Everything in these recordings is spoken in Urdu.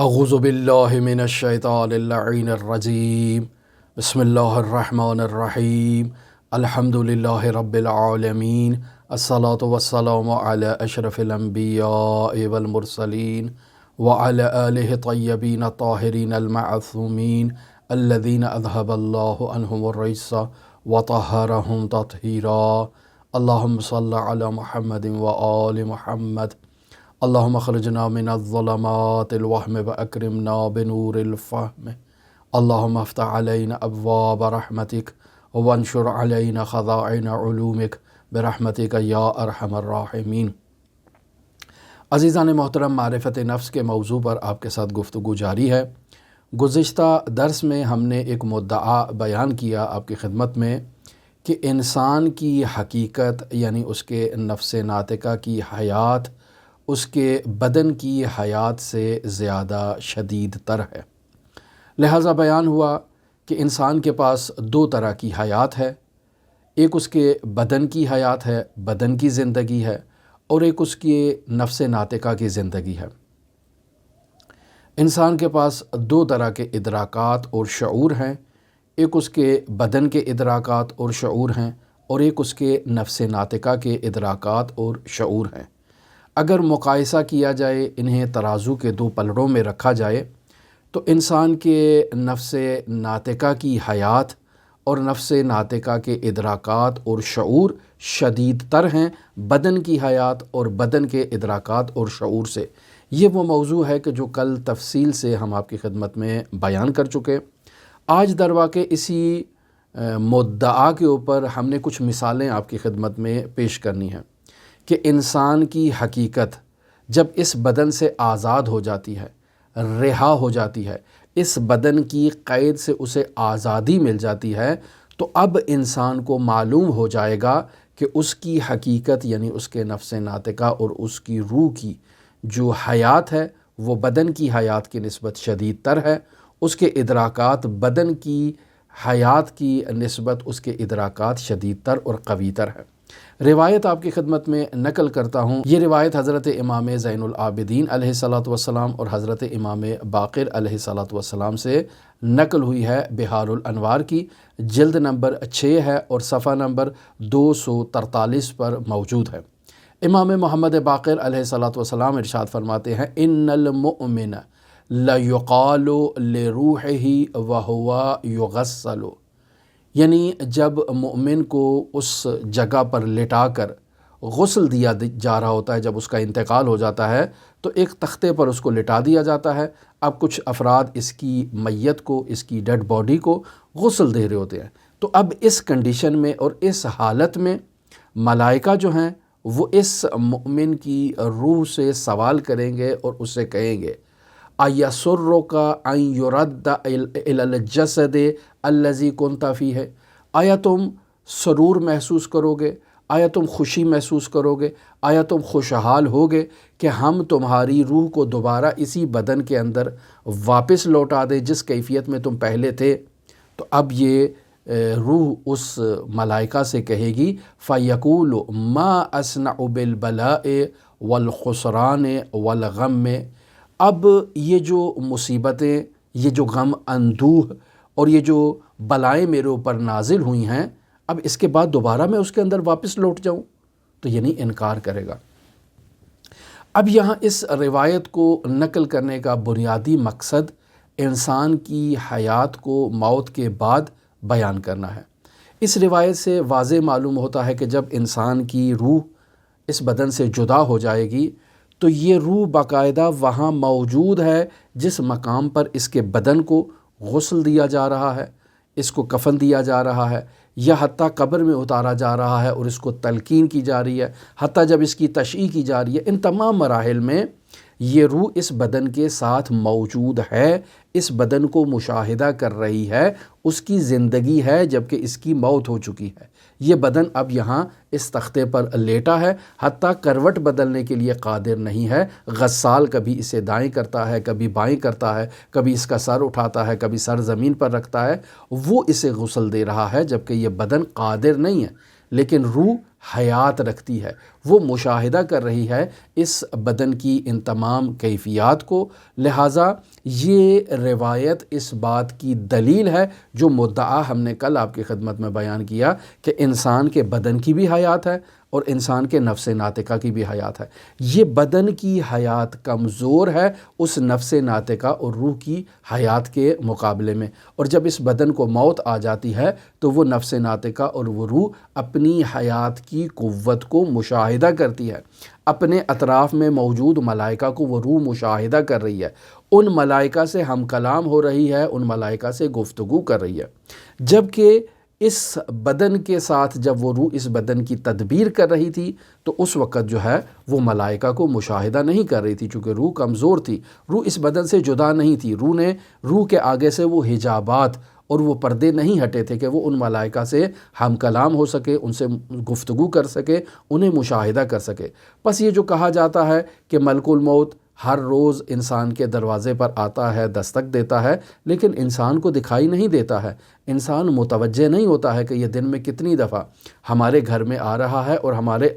اعوذ باللہ من الشیطان اللعین الرجیم بسم اللہ الرحمن الرحیم الحمد للہ رب العالمین الصلاة والسلام علی اشرف الانبیاء والمرسلین وعلی آلہ طیبین الطاہرین المعصومین الذین اذہب اللہ عنہم الرجس وطہرہم تطہیرا اللہم صل علی محمد وآل محمد اللہم اخرجنا من الظلمات الوہم واکرمنا بنور الفہم اللہم افتح علینا ابواب رحمتک وانشر علینا خزائن علومک برحمتک یا ارحم الراحمین۔ عزیزان محترم، معرفت نفس کے موضوع پر آپ کے ساتھ گفتگو جاری ہے۔ گزشتہ درس میں ہم نے ایک مدعا بیان کیا آپ کی خدمت میں کہ انسان کی حقیقت یعنی اس کے نفس ناطقہ کی حیات اس کے بدن کی حیات سے زیادہ شدید تر ہے۔ لہٰذا بیان ہوا کہ انسان کے پاس دو طرح کی حیات ہے، ایک اس کے بدن کی حیات ہے، بدن کی زندگی ہے، اور ایک اس کے نفس ناطقہ کی زندگی ہے۔ انسان کے پاس دو طرح کے ادراکات اور شعور ہیں، ایک اس کے بدن کے ادراکات اور شعور ہیں اور ایک اس کے نفس ناطقہ کے ادراکات اور شعور ہیں۔ اگر مقایسہ کیا جائے، انہیں ترازو کے دو پلڑوں میں رکھا جائے تو انسان کے نفس ناطقہ کی حیات اور نفس ناطقہ کے ادراکات اور شعور شدید تر ہیں بدن کی حیات اور بدن کے ادراکات اور شعور سے۔ یہ وہ موضوع ہے کہ جو کل تفصیل سے ہم آپ کی خدمت میں بیان کر چکے۔ آج در واقع اسی مدعا کے اوپر ہم نے کچھ مثالیں آپ کی خدمت میں پیش کرنی ہیں کہ انسان کی حقیقت جب اس بدن سے آزاد ہو جاتی ہے، رہا ہو جاتی ہے، اس بدن کی قید سے اسے آزادی مل جاتی ہے، تو اب انسان کو معلوم ہو جائے گا کہ اس کی حقیقت یعنی اس کے نفس ناطقہ اور اس کی روح کی جو حیات ہے وہ بدن کی حیات کی نسبت شدید تر ہے، اس کے ادراکات بدن کی حیات کی نسبت اس کے ادراکات شدید تر اور قوی تر ہے۔ روایت آپ کی خدمت میں نقل کرتا ہوں۔ یہ روایت حضرت امام زین العابدین علیہ الصلوۃ والسلام اور حضرت امام باقر علیہ الصلوۃ والسلام سے نقل ہوئی ہے بحار الانوار کی، جلد نمبر 6 ہے اور صفحہ نمبر 243 پر موجود ہے۔ امام محمد باقر علیہ الصلوۃ والسلام ارشاد فرماتے ہیں: ان المؤمن لیقال لروحہ وہو یغسل، یعنی جب مومن کو اس جگہ پر لٹا کر غسل دیا جا رہا ہوتا ہے، جب اس کا انتقال ہو جاتا ہے تو ایک تختے پر اس کو لٹا دیا جاتا ہے۔ اب کچھ افراد اس کی میت کو، اس کی ڈیڈ باڈی کو غسل دے رہے ہوتے ہیں، تو اب اس کنڈیشن میں اور اس حالت میں ملائکہ جو ہیں وہ اس مومن کی روح سے سوال کریں گے اور اسے کہیں گے: ایسرک ان یرد الی الجسد الذی کنت فیہ، آیا تم سرور محسوس کرو گے، آیا تم خوشی محسوس کرو گے، آیا تم خوشحال ہوگے کہ ہم تمہاری روح کو دوبارہ اسی بدن کے اندر واپس لوٹا دیں جس کیفیت میں تم پہلے تھے؟ تو اب یہ روح اس ملائکہ سے کہے گی: فَيَقُولُ مَا أَصْنَعُ بِالْبَلَاءِ وَالْخُسْرَانِ وَالْغَمِّ، اب یہ جو مصیبتیں، یہ جو غم اندوہ اور یہ جو بلائیں میرے اوپر نازل ہوئی ہیں، اب اس کے بعد دوبارہ میں اس کے اندر واپس لوٹ جاؤں؟ تو یعنی انکار کرے گا۔ اب یہاں اس روایت کو نقل کرنے کا بنیادی مقصد انسان کی حیات کو موت کے بعد بیان کرنا ہے۔ اس روایت سے واضح معلوم ہوتا ہے کہ جب انسان کی روح اس بدن سے جدا ہو جائے گی تو یہ روح باقاعدہ وہاں موجود ہے جس مقام پر اس کے بدن کو غسل دیا جا رہا ہے، اس کو کفن دیا جا رہا ہے، یا حتیٰ قبر میں اتارا جا رہا ہے اور اس کو تلقین کی جا رہی ہے، حتیٰ جب اس کی تشییع کی جا رہی ہے، ان تمام مراحل میں یہ روح اس بدن کے ساتھ موجود ہے، اس بدن کو مشاہدہ کر رہی ہے، اس کی زندگی ہے جبکہ اس کی موت ہو چکی ہے۔ یہ بدن اب یہاں اس تختے پر لیٹا ہے، حتیٰ کروٹ بدلنے کے لیے قادر نہیں ہے۔ غسال کبھی اسے دائیں کرتا ہے، کبھی بائیں کرتا ہے، کبھی اس کا سر اٹھاتا ہے، کبھی سر زمین پر رکھتا ہے، وہ اسے غسل دے رہا ہے جبکہ یہ بدن قادر نہیں ہے، لیکن روح حیات رکھتی ہے، وہ مشاہدہ کر رہی ہے اس بدن کی ان تمام کیفیات کو۔ لہٰذا یہ روایت اس بات کی دلیل ہے جو مدعا ہم نے کل آپ کی خدمت میں بیان کیا کہ انسان کے بدن کی بھی حیات ہے اور انسان کے نفس ناطقہ کی بھی حیات ہے۔ یہ بدن کی حیات کمزور ہے اس نفس ناطقہ اور روح کی حیات کے مقابلے میں، اور جب اس بدن کو موت آ جاتی ہے تو وہ نفس ناطقہ اور وہ روح اپنی حیات کی قوت کو مشاہدہ کرتی ہے۔ اپنے اطراف میں موجود ملائکہ کو وہ روح مشاہدہ کر رہی ہے، ان ملائکہ سے ہم کلام ہو رہی ہے، ان ملائکہ سے گفتگو کر رہی ہے۔ جبکہ اس بدن کے ساتھ جب وہ روح اس بدن کی تدبیر کر رہی تھی تو اس وقت جو ہے وہ ملائکہ کو مشاہدہ نہیں کر رہی تھی، چونکہ روح کمزور تھی، روح اس بدن سے جدا نہیں تھی، روح کے آگے سے وہ حجابات اور وہ پردے نہیں ہٹے تھے کہ وہ ان ملائکہ سے ہم کلام ہو سکے، ان سے گفتگو کر سکے، انہیں مشاہدہ کر سکے۔ بس یہ جو کہا جاتا ہے کہ ملک الموت ہر روز انسان کے دروازے پر آتا ہے، دستک دیتا ہے، لیکن انسان کو دکھائی نہیں دیتا ہے، انسان متوجہ نہیں ہوتا ہے کہ یہ دن میں کتنی دفعہ ہمارے گھر میں آ رہا ہے اور ہمارے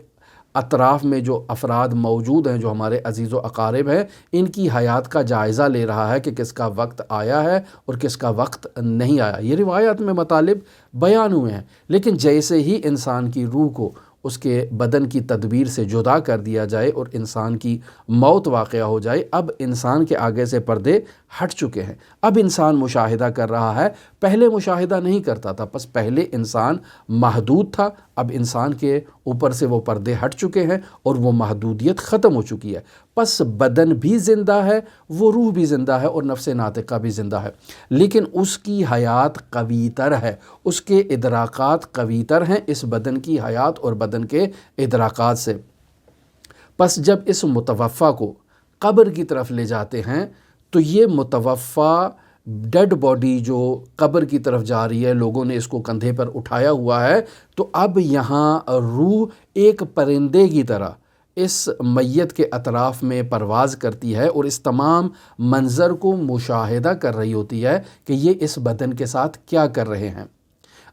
اطراف میں جو افراد موجود ہیں، جو ہمارے عزیز و اقارب ہیں، ان کی حیات کا جائزہ لے رہا ہے کہ کس کا وقت آیا ہے اور کس کا وقت نہیں آیا۔ یہ روایات میں مطالب بیان ہوئے ہیں، لیکن جیسے ہی انسان کی روح کو اس کے بدن کی تدبیر سے جدا کر دیا جائے اور انسان کی موت واقعہ ہو جائے، اب انسان کے آگے سے پردے ہٹ چکے ہیں، اب انسان مشاہدہ کر رہا ہے، پہلے مشاہدہ نہیں کرتا تھا، بس پہلے انسان محدود تھا، اب انسان کے اوپر سے وہ پردے ہٹ چکے ہیں اور وہ محدودیت ختم ہو چکی ہے۔ پس بدن بھی زندہ ہے، وہ روح بھی زندہ ہے اور نفس ناطقہ بھی زندہ ہے، لیکن اس کی حیات قوی تر ہے، اس کے ادراکات قوی تر ہیں اس بدن کی حیات اور بدن کے ادراکات سے۔ پس جب اس متوفی کو قبر کی طرف لے جاتے ہیں تو یہ متوفی ڈیڈ باڈی جو قبر کی طرف جا رہی ہے، لوگوں نے اس کو کندھے پر اٹھایا ہوا ہے، تو اب یہاں روح ایک پرندے کی طرح اس میت کے اطراف میں پرواز کرتی ہے اور اس تمام منظر کو مشاہدہ کر رہی ہوتی ہے کہ یہ اس بدن کے ساتھ کیا کر رہے ہیں۔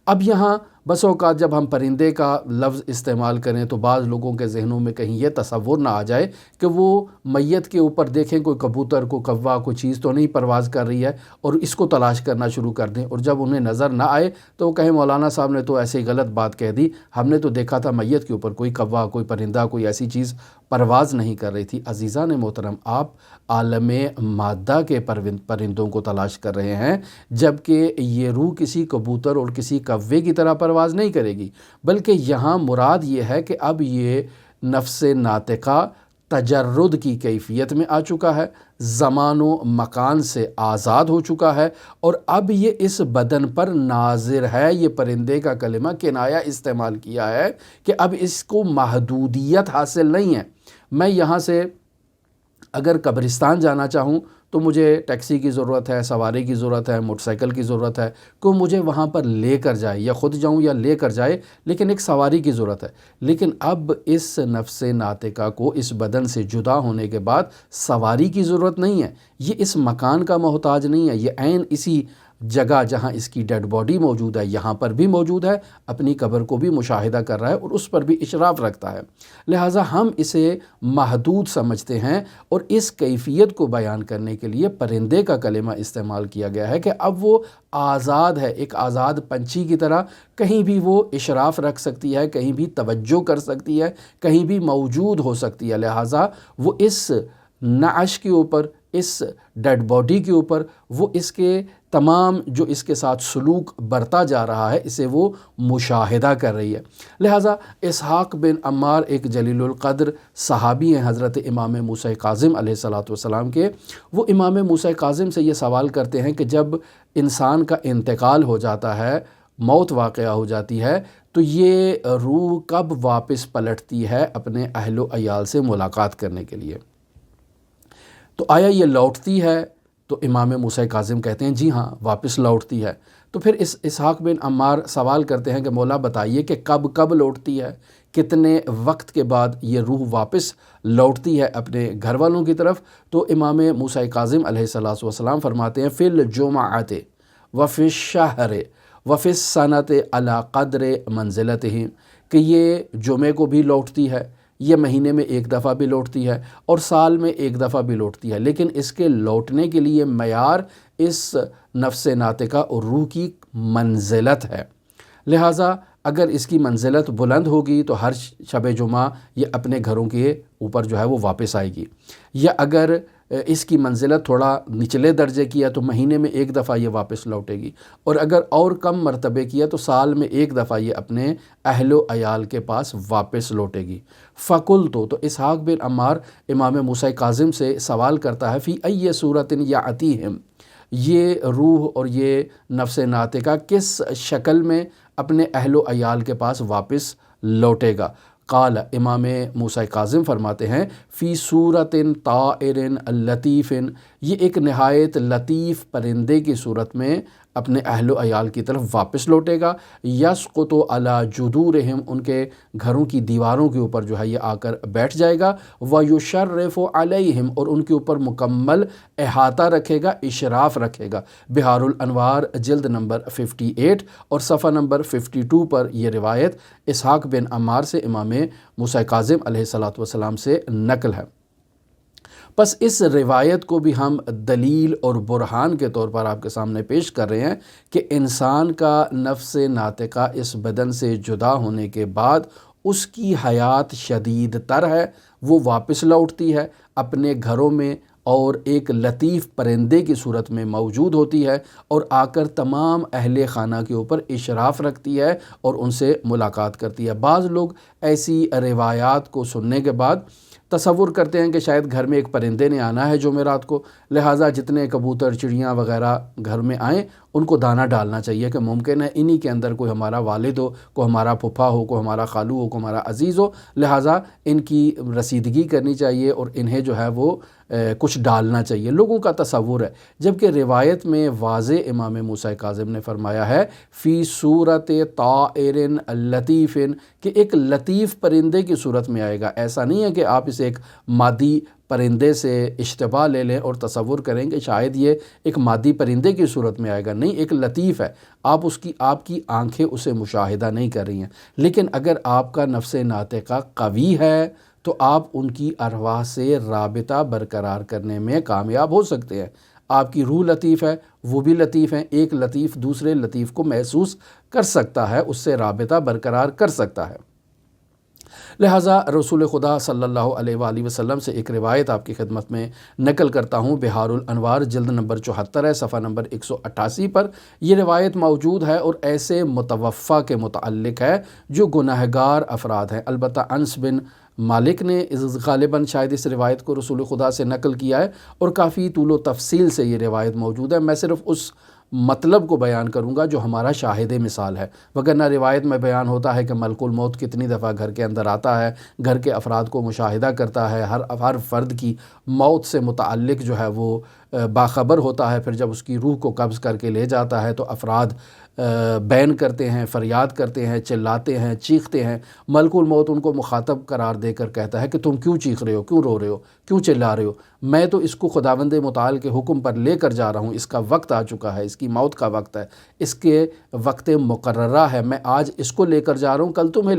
اب یہاں بس اوقات جب ہم پرندے کا لفظ استعمال کریں تو بعض لوگوں کے ذہنوں میں کہیں یہ تصور نہ آ جائے کہ وہ میت کے اوپر دیکھیں کوئی کبوتر، کوئی کوا، کوئی چیز تو نہیں پرواز کر رہی ہے اور اس کو تلاش کرنا شروع کر دیں، اور جب انہیں نظر نہ آئے تو وہ کہیں مولانا صاحب نے تو ایسی غلط بات کہہ دی، ہم نے تو دیکھا تھا میت کے اوپر کوئی کوا، کوئی پرندہ، کوئی ایسی چیز پرواز نہیں کر رہی تھی۔ عزیزان محترم، آپ عالم مادہ کے پرندوں کو تلاش کر رہے ہیں، جبکہ یہ روح کسی کبوتر اور کسی کوے کی طرح پرواز نہیں کرے گی، بلکہ یہاں مراد یہ ہے کہ اب یہ نفس ناطقہ تجرد کی کیفیت میں آ چکا ہے، زمان و مکان سے آزاد ہو چکا ہے، اور اب یہ اس بدن پر ناظر ہے۔ یہ پرندے کا کلمہ کنایہ استعمال کیا ہے کہ اب اس کو محدودیت حاصل نہیں ہے۔ میں یہاں سے اگر قبرستان جانا چاہوں تو مجھے ٹیکسی کی ضرورت ہے، سواری کی ضرورت ہے، موٹر سائیکل کی ضرورت ہے، کوئی مجھے وہاں پر لے کر جائے، یا خود جاؤں یا لے کر جائے، لیکن ایک سواری کی ضرورت ہے۔ لیکن اب اس نفس ناطقہ کو اس بدن سے جدا ہونے کے بعد سواری کی ضرورت نہیں ہے، یہ اس مکان کا محتاج نہیں ہے، یہ عین اسی جگہ جہاں اس کی ڈیڈ باڈی موجود ہے یہاں پر بھی موجود ہے، اپنی قبر کو بھی مشاہدہ کر رہا ہے اور اس پر بھی اشراف رکھتا ہے۔ لہٰذا ہم اسے محدود سمجھتے ہیں، اور اس کیفیت کو بیان کرنے کے لیے پرندے کا کلمہ استعمال کیا گیا ہے کہ اب وہ آزاد ہے، ایک آزاد پنچھی کی طرح کہیں بھی وہ اشراف رکھ سکتی ہے، کہیں بھی توجہ کر سکتی ہے، کہیں بھی موجود ہو سکتی ہے۔ لہٰذا وہ اس نعش کے اوپر، اس ڈیڈ باڈی کے اوپر، وہ اس کے تمام جو اس کے ساتھ سلوک برتا جا رہا ہے اسے وہ مشاہدہ کر رہی ہے۔ لہٰذا اسحاق بن عمار ایک جلیل القدر صحابی ہیں حضرت امام موسیٰ کاظم علیہ السلام کے، وہ امام موسیٰ کاظم سے یہ سوال کرتے ہیں کہ جب انسان کا انتقال ہو جاتا ہے، موت واقعہ ہو جاتی ہے، تو یہ روح کب واپس پلٹتی ہے اپنے اہل و عیال سے ملاقات کرنے کے لیے؟ تو آیا یہ لوٹتی ہے؟ تو امام موسیٰ کاظم کہتے ہیں جی ہاں، واپس لوٹتی ہے۔ تو پھر اسحاق بن عمار سوال کرتے ہیں کہ مولا بتائیے کہ کب لوٹتی ہے، کتنے وقت کے بعد یہ روح واپس لوٹتی ہے اپنے گھر والوں کی طرف؟ تو امام موسیٰ کاظم علیہ السلام فرماتے ہیں فی الجمعۃ وفی الشہر وفی السنۃ علی قدر منزلتہم، کہ یہ جمعے کو بھی لوٹتی ہے، یہ مہینے میں ایک دفعہ بھی لوٹتی ہے اور سال میں ایک دفعہ بھی لوٹتی ہے، لیکن اس کے لوٹنے کے لیے معیار اس نفس ناطقہ اور روح کی منزلت ہے۔ لہٰذا اگر اس کی منزلت بلند ہوگی تو ہر شب جمعہ یہ اپنے گھروں کے اوپر جو ہے وہ واپس آئے گی، یا اگر اس کی منزلت تھوڑا نچلے درجے کی ہے تو مہینے میں ایک دفعہ یہ واپس لوٹے گی، اور اگر اور کم مرتبے کی ہے تو سال میں ایک دفعہ یہ اپنے اہل و عیال کے پاس واپس لوٹے گی۔ فَقُلْتُ، تو اسحاق بن عمار امام موسیٰ کاظم سے سوال کرتا ہے، فی ای صورت یأتیہم، یہ روح اور یہ نفس ناطقہ کس شکل میں اپنے اہل و عیال کے پاس واپس لوٹے گا؟ قال، امام موسیٰ کاظم فرماتے ہیں، فی صورت طائر لطیف، یہ ایک نہایت لطیف پرندے کی صورت میں اپنے اہل و عیال کی طرف واپس لوٹے گا۔ یسقط علی جذورہم، ان کے گھروں کی دیواروں کے اوپر جو ہے یہ آ کر بیٹھ جائے گا۔ ویشرف علیہم، اور ان کے اوپر مکمل احاطہ رکھے گا، اشراف رکھے گا۔ بہار الانوار جلد نمبر 58 اور صفحہ نمبر 52 پر یہ روایت اسحاق بن عمار سے امام موسیٰ کاظم علیہ السلام سے نقل ہے۔ بس اس روایت کو بھی ہم دلیل اور برہان کے طور پر آپ کے سامنے پیش کر رہے ہیں کہ انسان کا نفس ناطقہ اس بدن سے جدا ہونے کے بعد اس کی حیات شدید تر ہے، وہ واپس لوٹتی ہے اپنے گھروں میں اور ایک لطیف پرندے کی صورت میں موجود ہوتی ہے، اور آ کر تمام اہل خانہ کے اوپر اشراف رکھتی ہے اور ان سے ملاقات کرتی ہے۔ بعض لوگ ایسی روایات کو سننے کے بعد تصور کرتے ہیں کہ شاید گھر میں ایک پرندے نے آنا ہے جمعرات کو، لہٰذا جتنے کبوتر چڑیاں وغیرہ گھر میں آئیں ان کو دانہ ڈالنا چاہیے کہ ممکن ہے انہی کے اندر کوئی ہمارا والد ہو، کوئی ہمارا پھپھا ہو، کوئی ہمارا خالو ہو، کوئی ہمارا عزیز ہو، لہٰذا ان کی رسیدگی کرنی چاہیے اور انہیں جو ہے وہ کچھ ڈالنا چاہیے، لوگوں کا تصور ہے۔ جبکہ روایت میں واضح امام موسیٰ کاظم نے فرمایا ہے، فی صورت طائر لطیف، کہ ایک لطیف پرندے کی صورت میں آئے گا۔ ایسا نہیں ہے کہ آپ اسے ایک مادی پرندے سے اشتباہ لے لیں اور تصور کریں کہ شاید یہ ایک مادی پرندے کی صورت میں آئے گا، نہیں، ایک لطیف ہے۔ آپ کی آنکھیں اسے مشاہدہ نہیں کر رہی ہیں، لیکن اگر آپ کا نفس ناطقہ قوی ہے تو آپ ان کی ارواح سے رابطہ برقرار کرنے میں کامیاب ہو سکتے ہیں۔ آپ کی روح لطیف ہے، وہ بھی لطیف ہیں، ایک لطیف دوسرے لطیف کو محسوس کر سکتا ہے، اس سے رابطہ برقرار کر سکتا ہے۔ لہٰذا رسول خدا صلی اللہ علیہ وآلہ وسلم سے ایک روایت آپ کی خدمت میں نقل کرتا ہوں، بہار الانوار جلد نمبر 74 ہے، صفحہ نمبر 188 پر یہ روایت موجود ہے، اور ایسے متوفی کے متعلق ہے جو گناہگار افراد ہیں۔ البتہ انس بن مالک نے غالباً شاید اس روایت کو رسول خدا سے نقل کیا ہے، اور کافی طول و تفصیل سے یہ روایت موجود ہے۔ میں صرف اس مطلب کو بیان کروں گا جو ہمارا شاہد مثال ہے، وگرنہ روایت میں بیان ہوتا ہے کہ ملک الموت کتنی دفعہ گھر کے اندر آتا ہے، گھر کے افراد کو مشاہدہ کرتا ہے، ہر فرد کی موت سے متعلق جو ہے وہ باخبر ہوتا ہے، پھر جب اس کی روح کو قبض کر کے لے جاتا ہے تو افراد بین کرتے ہیں، فریاد کرتے ہیں، چلاتے ہیں، چیختے ہیں۔ ملک الموت ان کو مخاطب قرار دے کر کہتا ہے کہ تم کیوں چیخ رہے ہو، کیوں رو رہے ہو، کیوں چلا رہے ہو؟ میں تو اس کو خداوند متعال کے حکم پر لے کر جا رہا ہوں، اس کا وقت آ چکا ہے، اس کی موت کا وقت ہے، اس کے وقت مقررہ ہے، میں آج اس کو لے کر جا رہا ہوں، کل تمہیں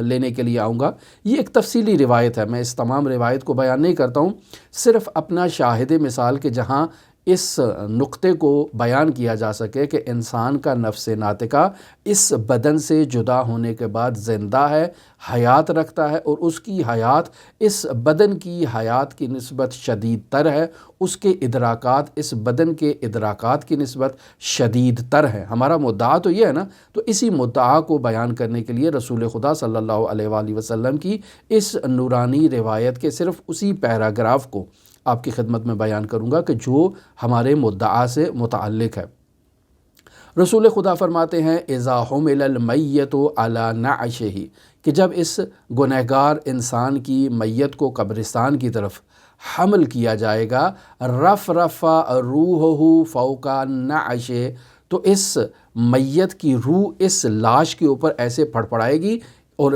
لینے کے لیے آؤں گا۔ یہ ایک تفصیلی روایت ہے، میں اس تمام روایت کو بیان نہیں کرتا ہوں، صرف اپنا شاہد مثال کہ جہاں اس نقطے کو بیان کیا جا سکے کہ انسان کا نفس ناطقہ اس بدن سے جدا ہونے کے بعد زندہ ہے، حیات رکھتا ہے، اور اس کی حیات اس بدن کی حیات کی نسبت شدید تر ہے، اس کے ادراکات اس بدن کے ادراکات کی نسبت شدید تر ہے۔ ہمارا مدعا تو یہ ہے نا، تو اسی مدعا کو بیان کرنے کے لیے رسول خدا صلی اللہ علیہ وآلہ وسلم کی اس نورانی روایت کے صرف اسی پیراگراف کو آپ کی خدمت میں بیان کروں گا کہ جو ہمارے مدعا سے متعلق ہے۔ رسول خدا فرماتے ہیں، اذا حمل المیت علی نعشہ، کہ جب اس گنہگار انسان کی میت کو قبرستان کی طرف حمل کیا جائے گا، رفرف روحہ فوق نعش، تو اس میت کی روح اس لاش کے اوپر ایسے پھڑپڑائے گی اور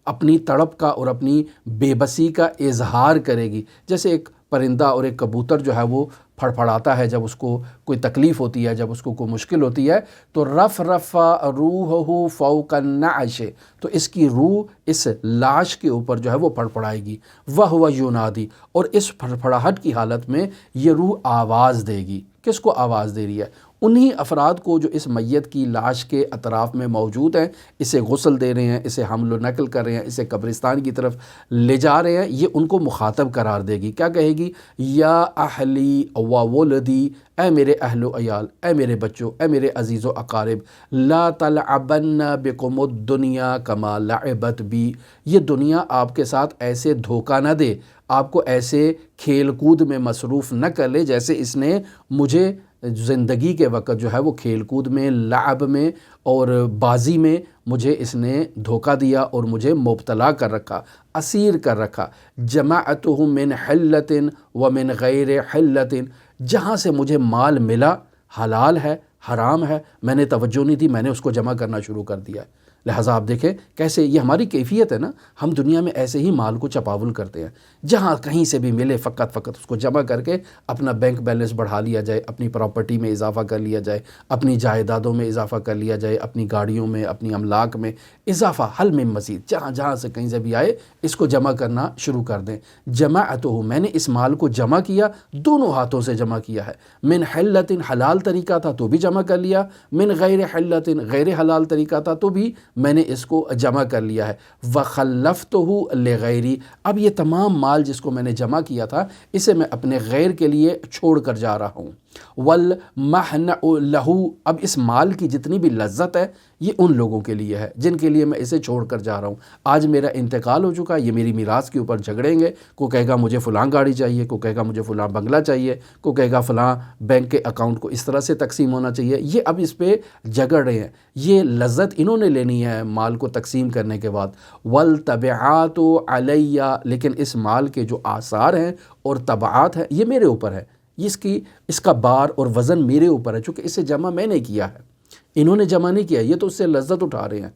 اپنی تڑپ کا اور اپنی بے بسی کا اظہار کرے گی، جیسے ایک پرندہ اور ایک کبوتر جو ہے وہ پھڑپھڑاتا ہے جب اس کو کوئی تکلیف ہوتی ہے، جب اس کو کوئی مشکل ہوتی ہے، تو رف روحہ فوق النعش، تو اس کی روح اس لاش کے اوپر جو ہے وہ پھڑپھڑائے گی، وہو ینادی، اور اس پھڑپھڑاہٹ کی حالت میں یہ روح آواز دے گی۔ کس کو آواز دے رہی ہے؟ انہی افراد کو جو اس میت کی لاش کے اطراف میں موجود ہیں، اسے غسل دے رہے ہیں، اسے حمل و نقل کر رہے ہیں، اسے قبرستان کی طرف لے جا رہے ہیں، یہ ان کو مخاطب قرار دے گی۔ کیا کہے گی؟ یا اہلی و ولدی، اے میرے اہل و عیال، اے میرے بچوں، اے میرے عزیز و اقارب، لا تلعبن بکم الدنیا کما لعبت بی، یہ دنیا آپ کے ساتھ ایسے دھوکہ نہ دے، آپ کو ایسے کھیل کود میں مصروف نہ کر لے جیسے اس نے مجھے زندگی کے وقت جو ہے وہ کھیل کود میں، لعب میں اور بازی میں مجھے اس نے دھوکہ دیا اور مجھے مبتلا کر رکھا، اسیر کر رکھا۔ جمعتہ من حلۃ ومن غیر حلۃ، جہاں سے مجھے مال ملا، حلال ہے حرام ہے، میں نے توجہ نہیں دی، میں نے اس کو جمع کرنا شروع کر دیا ہے۔ لہٰذا آپ دیکھیں کیسے یہ ہماری کیفیت ہے نا، ہم دنیا میں ایسے ہی مال کو چپاول کرتے ہیں، جہاں کہیں سے بھی ملے فقط اس کو جمع کر کے اپنا بینک بیلنس بڑھا لیا جائے، اپنی پراپرٹی میں اضافہ کر لیا جائے، اپنی جائیدادوں میں اضافہ کر لیا جائے، اپنی گاڑیوں میں، اپنی املاک میں اضافہ، حل میں مزید، جہاں سے کہیں سے بھی آئے اس کو جمع کرنا شروع کر دیں۔ جمعتہ، میں نے اس مال کو جمع کیا، دونوں ہاتھوں سے جمع کیا ہے، من حلۃ، حلال طریقہ تھا تو بھی جمع کر لیا، من غیر حلۃ، غیر حلال طریقہ تھا تو بھی میں نے اس کو جمع کر لیا ہے۔ وَخَلَّفْتُهُ لِغَيْرِي، اب یہ تمام مال جس کو میں نے جمع کیا تھا اسے میں اپنے غیر کے لیے چھوڑ کر جا رہا ہوں۔ وَالْمَحْنَعُ لَهُ، اب اس مال کی جتنی بھی لذت ہے یہ ان لوگوں کے لیے ہے جن کے لیے میں اسے چھوڑ کر جا رہا ہوں۔ آج میرا انتقال ہو چکا، یہ میری میراث کے اوپر جھگڑیں گے، کوئی کہے گا مجھے فلاں گاڑی چاہیے، کوئی کہے گا مجھے فلاں بنگلہ چاہیے، کوئی کہے گا فلاں بینک کے اکاؤنٹ کو اس طرح سے تقسیم ہونا چاہیے، یہ اب اس پہ جھگڑ رہے ہیں، یہ لذت انہوں نے لینی ہے مال کو تقسیم کرنے کے بعد۔ وَالْتَبِعَاتُ عَلَيَّ، لیکن اس مال کے جو آثار ہیں اور تبعات ہیں یہ میرے اوپر ہے، اس کا بار اور وزن میرے اوپر ہے، چونکہ اسے جمع میں نے کیا ہے، انہوں نے جمع نہیں کیا، یہ تو اس سے لذت اٹھا رہے ہیں،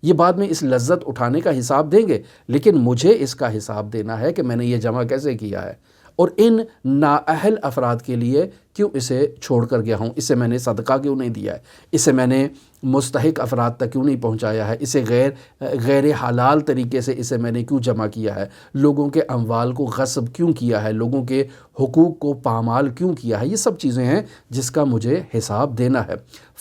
یہ بعد میں اس لذت اٹھانے کا حساب دیں گے، لیکن مجھے اس کا حساب دینا ہے کہ میں نے یہ جمع کیسے کیا ہے، اور ان نااہل افراد کے لیے کیوں اسے چھوڑ کر گیا ہوں، اسے میں نے صدقہ کیوں نہیں دیا ہے، اسے میں نے مستحق افراد تک کیوں نہیں پہنچایا ہے، اسے غیر حلال طریقے سے اسے میں نے کیوں جمع کیا ہے، لوگوں کے اموال کو غصب کیوں کیا ہے، لوگوں کے حقوق کو پامال کیوں کیا ہے، یہ سب چیزیں ہیں جس کا مجھے حساب دینا ہے۔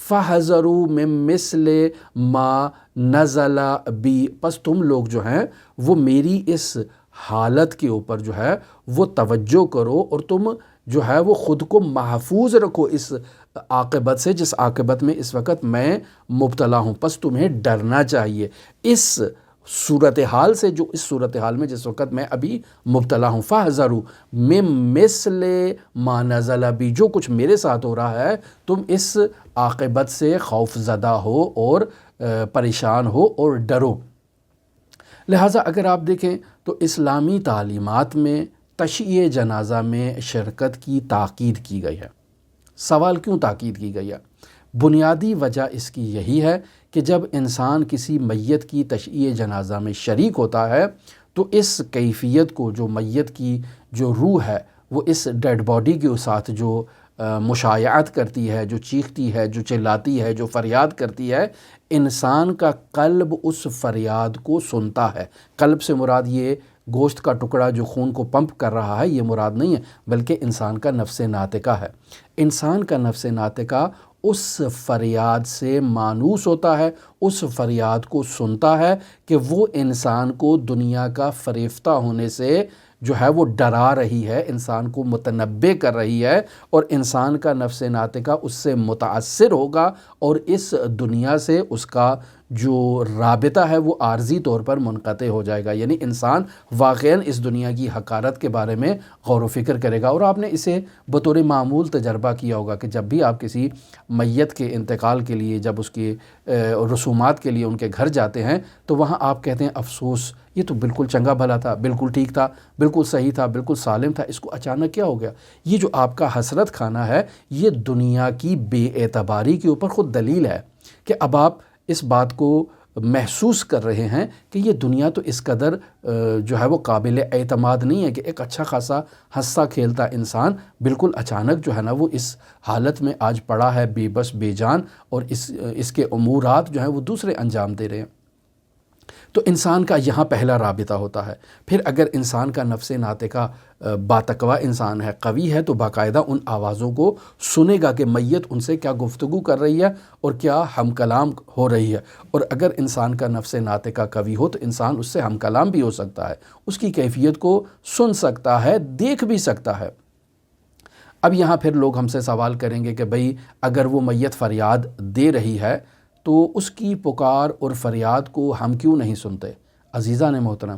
فَحَذَرُوا مِن مِثْلِ مَا نَزَلَ بِي، پس تم لوگ جو ہیں وہ میری اس حالت کے اوپر جو ہے وہ توجہ کرو، اور تم جو ہے وہ خود کو محفوظ رکھو اس عاقبت سے جس عاقبت میں اس وقت میں مبتلا ہوں، پس تمہیں ڈرنا چاہیے اس صورتحال سے، جو اس صورتحال میں جس وقت میں ابھی مبتلا ہوں۔ فَحَذَرُوا مِن مِثْلِ مَا نَزَلَ بِي، جو کچھ میرے ساتھ ہو رہا ہے تم اس عاقبت سے خوف زدہ ہو اور پریشان ہو اور ڈرو۔ لہٰذا اگر آپ دیکھیں تو اسلامی تعلیمات میں تشییع جنازہ میں شرکت کی تاکید کی گئی ہے۔ سوال کیوں تاکید کی گئی ہے؟ بنیادی وجہ اس کی یہی ہے کہ جب انسان کسی میت کی تشییع جنازہ میں شریک ہوتا ہے تو اس کیفیت کو، جو میت کی جو روح ہے وہ اس ڈیڈ باڈی کے ساتھ جو مشایعت کرتی ہے، جو چیختی ہے، جو چلاتی ہے، جو فریاد کرتی ہے، انسان کا قلب اس فریاد کو سنتا ہے۔ قلب سے مراد یہ گوشت کا ٹکڑا جو خون کو پمپ کر رہا ہے یہ مراد نہیں ہے، بلکہ انسان کا نفس ناطقہ ہے۔ انسان کا نفس ناطقہ اس فریاد سے مانوس ہوتا ہے، اس فریاد کو سنتا ہے کہ وہ انسان کو دنیا کا فریفتہ ہونے سے جو ہے وہ ڈرا رہی ہے، انسان کو متنبہ کر رہی ہے، اور انسان کا نفس ناطقہ اس سے متاثر ہوگا، اور اس دنیا سے اس کا جو رابطہ ہے وہ عارضی طور پر منقطع ہو جائے گا، یعنی انسان واقعاً اس دنیا کی حقارت کے بارے میں غور و فکر کرے گا۔ اور آپ نے اسے بطور معمول تجربہ کیا ہوگا کہ جب بھی آپ کسی میت کے انتقال کے لیے، جب اس کی رسومات کے لیے ان کے گھر جاتے ہیں تو وہاں آپ کہتے ہیں افسوس، یہ تو بالکل چنگا بھلا تھا، بالکل ٹھیک تھا، بالکل صحیح تھا، بالکل سالم تھا، اس کو اچانک کیا ہو گیا؟ یہ جو آپ کا حسرت کھانا ہے یہ دنیا کی بے اعتباری کے اوپر خود دلیل ہے کہ اب آپ اس بات کو محسوس کر رہے ہیں کہ یہ دنیا تو اس قدر جو ہے وہ قابل اعتماد نہیں ہے کہ ایک اچھا خاصا ہنستا کھیلتا انسان بالکل اچانک جو ہے نا وہ اس حالت میں آج پڑا ہے، بے بس بے جان، اور اس کے امورات جو ہیں وہ دوسرے انجام دے رہے ہیں۔ تو انسان کا یہاں پہلا رابطہ ہوتا ہے۔ پھر اگر انسان کا نفس ناطقہ باتقوا انسان ہے، قوی ہے، تو باقاعدہ ان آوازوں کو سنے گا کہ میت ان سے کیا گفتگو کر رہی ہے اور کیا ہم کلام ہو رہی ہے۔ اور اگر انسان کا نفس ناطقہ قوی ہو تو انسان اس سے ہم کلام بھی ہو سکتا ہے، اس کی کیفیت کو سن سکتا ہے، دیکھ بھی سکتا ہے۔ اب یہاں پھر لوگ ہم سے سوال کریں گے کہ بھئی اگر وہ میت فریاد دے رہی ہے تو اس کی پکار اور فریاد کو ہم کیوں نہیں سنتے؟ عزیزان محترم،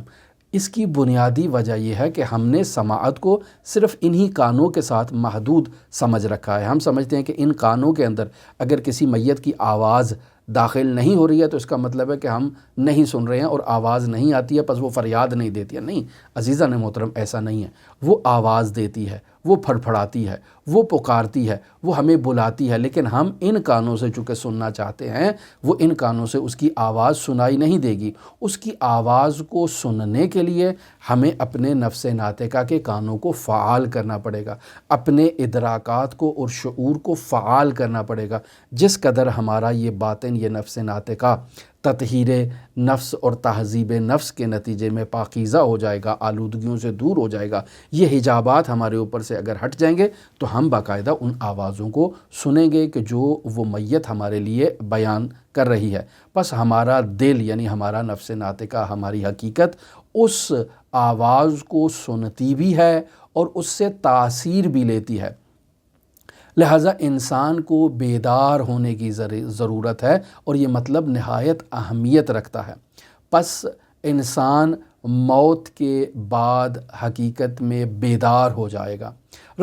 اس کی بنیادی وجہ یہ ہے کہ ہم نے سماعت کو صرف انہی کانوں کے ساتھ محدود سمجھ رکھا ہے۔ ہم سمجھتے ہیں کہ ان کانوں کے اندر اگر کسی میت کی آواز داخل نہیں ہو رہی ہے تو اس کا مطلب ہے کہ ہم نہیں سن رہے ہیں اور آواز نہیں آتی ہے، پس وہ فریاد نہیں دیتی ہے۔ نہیں عزیزان محترم، ایسا نہیں ہے۔ وہ آواز دیتی ہے، وہ پھڑپھڑاتی ہے، وہ پکارتی ہے، وہ ہمیں بلاتی ہے، لیکن ہم ان کانوں سے چونکہ سننا چاہتے ہیں، وہ ان کانوں سے اس کی آواز سنائی نہیں دے گی۔ اس کی آواز کو سننے کے لیے ہمیں اپنے نفس ناطقہ کے کانوں کو فعال کرنا پڑے گا، اپنے ادراکات کو اور شعور کو فعال کرنا پڑے گا۔ جس قدر ہمارا یہ باطن، یہ نفس ناطقہ تطہیر نفس اور تہذیب نفس کے نتیجے میں پاکیزہ ہو جائے گا، آلودگیوں سے دور ہو جائے گا، یہ حجابات ہمارے اوپر سے اگر ہٹ جائیں گے تو ہم باقاعدہ ان آوازوں کو سنیں گے کہ جو وہ میت ہمارے لیے بیان کر رہی ہے۔ پس ہمارا دل یعنی ہمارا نفس ناطقہ، ہماری حقیقت اس آواز کو سنتی بھی ہے اور اس سے تاثیر بھی لیتی ہے۔ لہٰذا انسان کو بیدار ہونے کی ضرورت ہے، اور یہ مطلب نہایت اہمیت رکھتا ہے۔ پس انسان موت کے بعد حقیقت میں بیدار ہو جائے گا۔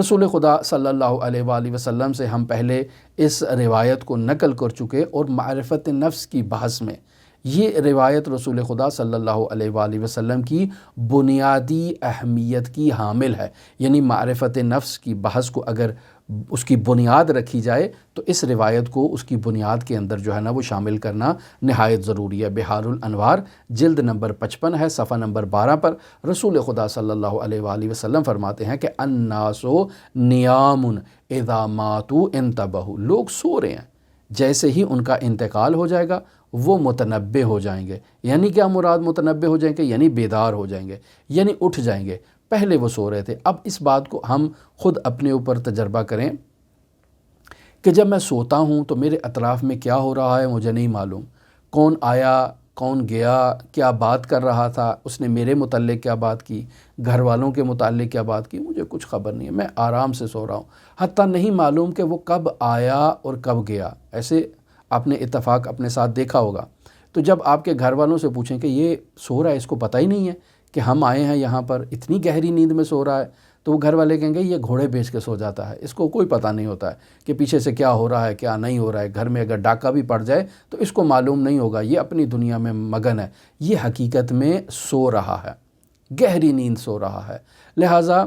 رسول خدا صلی اللہ علیہ وآلہ وسلم سے ہم پہلے اس روایت کو نقل کر چکے، اور معرفت نفس کی بحث میں یہ روایت رسول خدا صلی اللہ علیہ وآلہ وسلم کی بنیادی اہمیت کی حامل ہے۔ یعنی معرفت نفس کی بحث کو اگر اس کی بنیاد رکھی جائے تو اس روایت کو اس کی بنیاد کے اندر جو ہے نا وہ شامل کرنا نہایت ضروری ہے۔ بحار الانوار جلد نمبر 55 ہے، صفحہ نمبر 12 پر رسول خدا صلی اللہ علیہ وآلہ وسلم فرماتے ہیں کہ الناس نیام اذا ماتوا انتبہوا، لوگ سو رہے ہیں، جیسے ہی ان کا انتقال ہو جائے گا وہ متنبہ ہو جائیں گے۔ یعنی کیا مراد متنبہ ہو جائیں گے؟ یعنی بیدار ہو جائیں گے، یعنی اٹھ جائیں گے۔ پہلے وہ سو رہے تھے۔ اب اس بات کو ہم خود اپنے اوپر تجربہ کریں کہ جب میں سوتا ہوں تو میرے اطراف میں کیا ہو رہا ہے مجھے نہیں معلوم۔ کون آیا، کون گیا، کیا بات کر رہا تھا، اس نے میرے متعلق کیا بات کی، گھر والوں کے متعلق کیا بات کی، مجھے کچھ خبر نہیں ہے۔ میں آرام سے سو رہا ہوں، حتیٰ نہیں معلوم کہ وہ کب آیا اور کب گیا۔ ایسے آپ نے اتفاق اپنے ساتھ دیکھا ہوگا۔ تو جب آپ کے گھر والوں سے پوچھیں کہ یہ سو رہا ہے، اس کو پتہ ہی نہیں ہے کہ ہم آئے ہیں یہاں پر، اتنی گہری نیند میں سو رہا ہے، تو وہ گھر والے کہیں گے یہ گھوڑے بیچ کے سو جاتا ہے، اس کو کوئی پتہ نہیں ہوتا ہے کہ پیچھے سے کیا ہو رہا ہے کیا نہیں ہو رہا ہے، گھر میں اگر ڈاکہ بھی پڑ جائے تو اس کو معلوم نہیں ہوگا، یہ اپنی دنیا میں مگن ہے۔ یہ حقیقت میں سو رہا ہے، گہری نیند سو رہا ہے۔ لہٰذا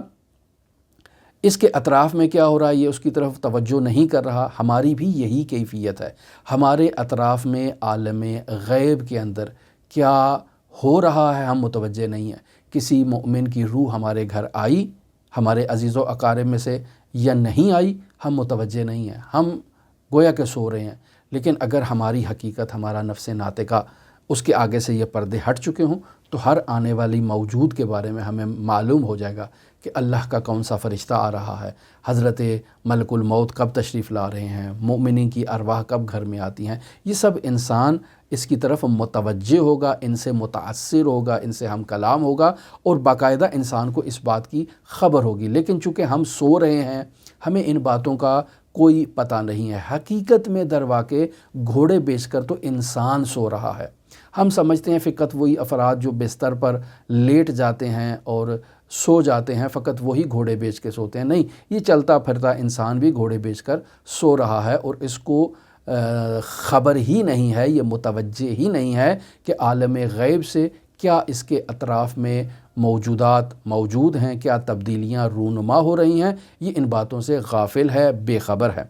اس کے اطراف میں کیا ہو رہا ہے یہ اس کی طرف توجہ نہیں کر رہا۔ ہماری بھی یہی کیفیت ہے، ہمارے اطراف میں عالم غیب کے اندر کیا ہو رہا ہے ہم متوجہ نہیں ہیں۔ کسی مومن کی روح ہمارے گھر آئی ہمارے عزیز و اقارب میں سے یا نہیں آئی، ہم متوجہ نہیں ہیں، ہم گویا کہ سو رہے ہیں۔ لیکن اگر ہماری حقیقت، ہمارا نفس ناطقہ اس کے آگے سے یہ پردے ہٹ چکے ہوں تو ہر آنے والی موجود کے بارے میں ہمیں معلوم ہو جائے گا کہ اللہ کا کون سا فرشتہ آ رہا ہے، حضرت ملک الموت کب تشریف لا رہے ہیں، مومنین کی ارواح کب گھر میں آتی ہیں۔ یہ سب انسان اس کی طرف متوجہ ہوگا، ان سے متاثر ہوگا، ان سے ہم کلام ہوگا، اور باقاعدہ انسان کو اس بات کی خبر ہوگی۔ لیکن چونکہ ہم سو رہے ہیں، ہمیں ان باتوں کا کوئی پتہ نہیں ہے۔ حقیقت میں در واقع گھوڑے بیچ کر تو انسان سو رہا ہے۔ ہم سمجھتے ہیں فقط وہی افراد جو بستر پر لیٹ جاتے ہیں اور سو جاتے ہیں فقط وہی گھوڑے بیچ کے سوتے ہیں۔ نہیں، یہ چلتا پھرتا انسان بھی گھوڑے بیچ کر سو رہا ہے، اور اس کو خبر ہی نہیں ہے، یہ متوجہ ہی نہیں ہے کہ عالم غیب سے کیا اس کے اطراف میں موجودات موجود ہیں، کیا تبدیلیاں رونما ہو رہی ہیں، یہ ان باتوں سے غافل ہے، بے خبر ہے۔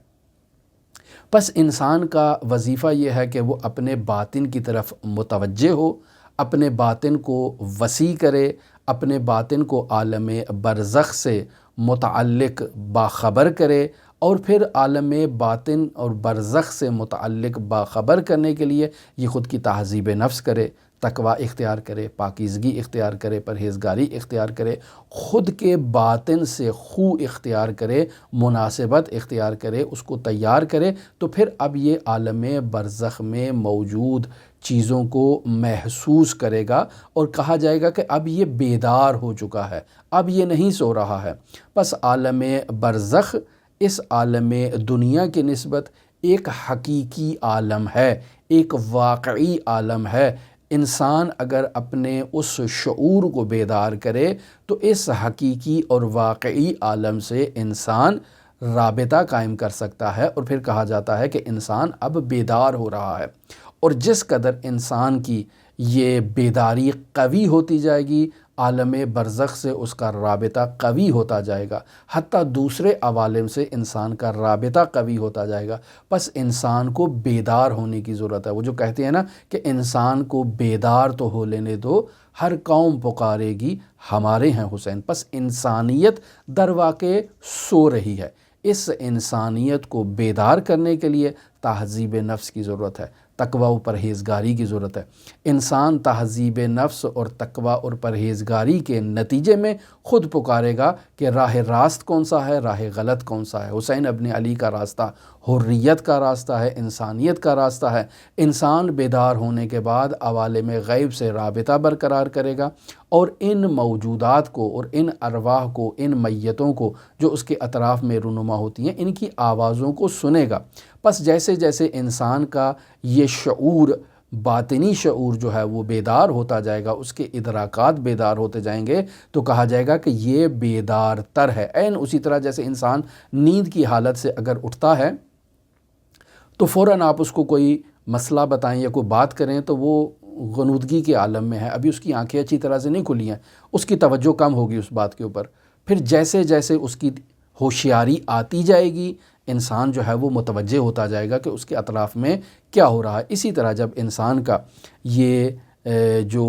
پس انسان کا وظیفہ یہ ہے کہ وہ اپنے باطن کی طرف متوجہ ہو، اپنے باطن کو وسیع کرے، اپنے باطن کو عالم برزخ سے متعلق باخبر کرے، اور پھر عالم باطن اور برزخ سے متعلق باخبر کرنے کے لیے یہ خود کی تہذیب نفس کرے، تقوی اختیار کرے، پاکیزگی اختیار کرے، پرہیزگاری اختیار کرے، خود کے باطن سے خو اختیار کرے، مناسبت اختیار کرے، اس کو تیار کرے، تو پھر اب یہ عالم برزخ میں موجود چیزوں کو محسوس کرے گا اور کہا جائے گا کہ اب یہ بیدار ہو چکا ہے، اب یہ نہیں سو رہا ہے۔ پس عالم برزخ اس عالم دنیا کی نسبت ایک حقیقی عالم ہے، ایک واقعی عالم ہے۔ انسان اگر اپنے اس شعور کو بیدار کرے تو اس حقیقی اور واقعی عالم سے انسان رابطہ قائم کر سکتا ہے، اور پھر کہا جاتا ہے کہ انسان اب بیدار ہو رہا ہے۔ اور جس قدر انسان کی یہ بیداری قوی ہوتی جائے گی، عالم برزخ سے اس کا رابطہ قوی ہوتا جائے گا، حتیٰ دوسرے عوالم سے انسان کا رابطہ قوی ہوتا جائے گا۔ پس انسان کو بیدار ہونے کی ضرورت ہے۔ وہ جو کہتے ہیں نا کہ انسان کو بیدار تو ہو لینے دو، ہر قوم پکارے گی ہمارے ہیں حسین۔ پس انسانیت در واقع سو رہی ہے۔ اس انسانیت کو بیدار کرنے کے لیے تہذیب نفس کی ضرورت ہے، تقوی و پرہیزگاری کی ضرورت ہے۔ انسان تہذیب نفس اور تقوی اور پرہیزگاری کے نتیجے میں خود پکارے گا کہ راہ راست کون سا ہے، راہ غلط کون سا ہے۔ حسین ابن علی کا راستہ حریت کا راستہ ہے، انسانیت کا راستہ ہے۔ انسان بیدار ہونے کے بعد عوالم غیب سے رابطہ برقرار کرے گا، اور ان موجودات کو اور ان ارواح کو، ان میتوں کو جو اس کے اطراف میں رونما ہوتی ہیں، ان کی آوازوں کو سنے گا۔ پس جیسے جیسے انسان کا یہ شعور، باطنی شعور جو ہے وہ بیدار ہوتا جائے گا، اس کے ادراکات بیدار ہوتے جائیں گے، تو کہا جائے گا کہ یہ بیدار تر ہے۔ عین اسی طرح جیسے انسان نیند کی حالت سے اگر اٹھتا ہے تو فوراً آپ اس کو کوئی مسئلہ بتائیں یا کوئی بات کریں تو وہ غنودگی کے عالم میں ہے، ابھی اس کی آنکھیں اچھی طرح سے نہیں کھلی ہیں، اس کی توجہ کم ہوگی اس بات کے اوپر۔ پھر جیسے جیسے اس کی ہوشیاری آتی جائے گی، انسان جو ہے وہ متوجہ ہوتا جائے گا کہ اس کے اطراف میں کیا ہو رہا ہے۔ اسی طرح جب انسان کا یہ جو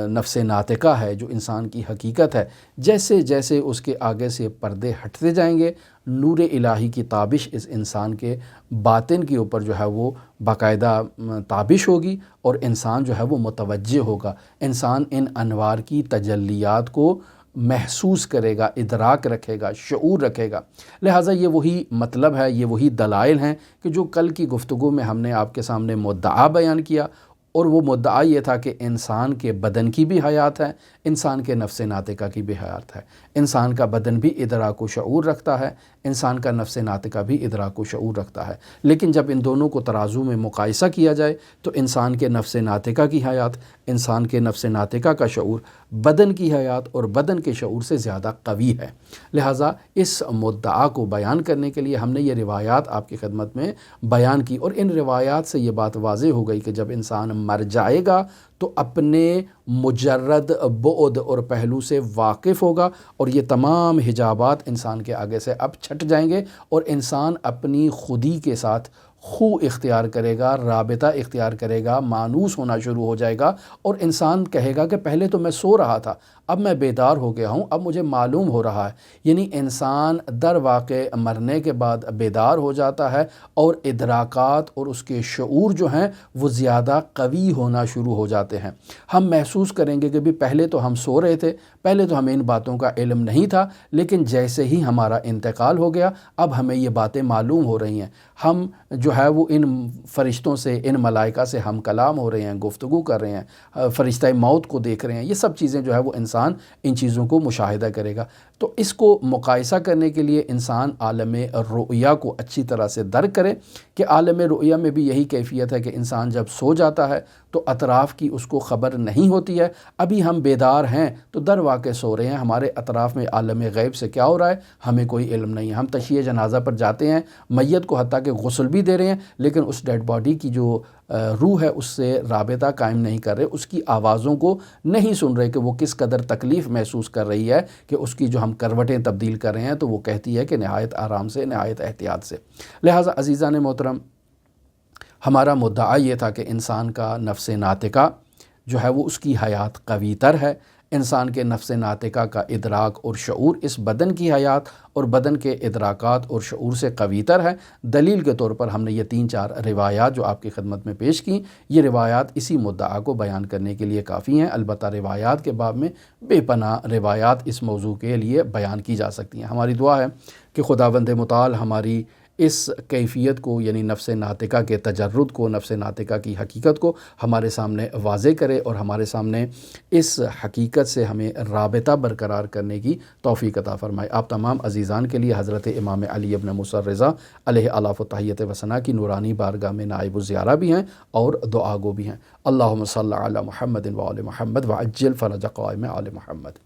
نفس ناطقہ ہے، جو انسان کی حقیقت ہے، جیسے جیسے اس کے آگے سے پردے ہٹتے جائیں گے، نور الہی کی تابش اس انسان کے باطن کے اوپر جو ہے وہ باقاعدہ تابش ہوگی، اور انسان جو ہے وہ متوجہ ہوگا۔ انسان ان انوار کی تجلیات کو محسوس کرے گا، ادراک رکھے گا، شعور رکھے گا۔ لہٰذا یہ وہی مطلب ہے، یہ وہی دلائل ہیں کہ جو کل کی گفتگو میں ہم نے آپ کے سامنے مدعا بیان کیا، اور وہ مدعا یہ تھا کہ انسان کے بدن کی بھی حیات ہے، انسان کے نفس ناطقہ کی بھی حیات ہے۔ انسان کا بدن بھی ادراک و شعور رکھتا ہے، انسان کا نفس ناطقہ بھی ادراک و شعور رکھتا ہے، لیکن جب ان دونوں کو ترازو میں مقایسہ کیا جائے تو انسان کے نفس ناطقہ کی حیات، انسان کے نفس ناطقہ کا شعور بدن کی حیات اور بدن کے شعور سے زیادہ قوی ہے۔ لہٰذا اس مدعا کو بیان کرنے کے لیے ہم نے یہ روایات آپ کی خدمت میں بیان کی، اور ان روایات سے یہ بات واضح ہو گئی کہ جب انسان مر جائے گا تو اپنے مجرد بعد اور پہلو سے واقف ہوگا، اور یہ تمام حجابات انسان کے آگے سے اب چھٹ جائیں گے، اور انسان اپنی خودی کے ساتھ خو اختیار کرے گا، رابطہ اختیار کرے گا، مانوس ہونا شروع ہو جائے گا، اور انسان کہے گا کہ پہلے تو میں سو رہا تھا، اب میں بیدار ہو گیا ہوں، اب مجھے معلوم ہو رہا ہے۔ یعنی انسان در واقع مرنے کے بعد بیدار ہو جاتا ہے، اور ادراکات اور اس کے شعور جو ہیں وہ زیادہ قوی ہونا شروع ہو جاتے ہیں۔ ہم محسوس کریں گے کہ بھی پہلے تو ہم سو رہے تھے، پہلے تو ہمیں ان باتوں کا علم نہیں تھا، لیکن جیسے ہی ہمارا انتقال ہو گیا اب ہمیں یہ باتیں معلوم ہو رہی ہیں، ہم جو ہے وہ ان فرشتوں سے، ان ملائکہ سے ہم کلام ہو رہے ہیں، گفتگو کر رہے ہیں، فرشتہ موت کو دیکھ رہے ہیں۔ یہ سب چیزیں جو ہے وہ انسان ان چیزوں کو مشاہدہ کرے گا۔ تو اس کو مقایسہ کرنے کے لیے انسان عالم رؤیا کو اچھی طرح سے درک کرے کہ عالم رؤیا میں بھی یہی کیفیت ہے کہ انسان جب سو جاتا ہے تو اطراف کی اس کو خبر نہیں ہوتی ہے، ابھی ہم بیدار ہیں تو در واقع سو رہے ہیں، ہمارے اطراف میں عالم غیب سے کیا ہو رہا ہے ہمیں کوئی علم نہیں ہے۔ ہم تشییع جنازہ پر جاتے ہیں، میت کو حتیٰ کہ غسل بھی دے رہے ہیں، لیکن اس ڈیڈ باڈی کی جو روح ہے اس سے رابطہ قائم نہیں کر رہے، اس کی آوازوں کو نہیں سن رہے کہ وہ کس قدر تکلیف محسوس کر رہی ہے، کہ اس کی جو ہم کروٹیں تبدیل کر رہے ہیں تو وہ کہتی ہے کہ نہایت آرام سے، نہایت احتیاط سے۔ لہٰذا عزیزان محترم، ہمارا مدعا یہ تھا کہ انسان کا نفس ناطقہ جو ہے وہ اس کی حیات قوی تر ہے، انسان کے نفس ناطقہ کا ادراک اور شعور اس بدن کی حیات اور بدن کے ادراکات اور شعور سے قوی تر ہے۔ دلیل کے طور پر ہم نے یہ 3-4 روایات جو آپ کی خدمت میں پیش کی، یہ روایات اسی مدعا کو بیان کرنے کے لیے کافی ہیں۔ البتہ روایات کے باب میں بے پناہ روایات اس موضوع کے لیے بیان کی جا سکتی ہیں۔ ہماری دعا ہے کہ خداوند متعال ہماری اس کیفیت کو، یعنی نفس ناطقہ کے تجرد کو، نفس ناطقہ کی حقیقت کو ہمارے سامنے واضح کرے اور ہمارے سامنے اس حقیقت سے ہمیں رابطہ برقرار کرنے کی توفیق عطا فرمائے۔ آپ تمام عزیزان کے لیے حضرت امام علی ابن موسیٰ الرضا علیہ الاف و تحیت و ثنا کی نورانی بارگاہ میں نائب الزیارہ بھی ہیں اور دعا گو بھی ہیں۔ اللہم صلی علی محمد و آل محمد وعجل فرج قائم آل محمد۔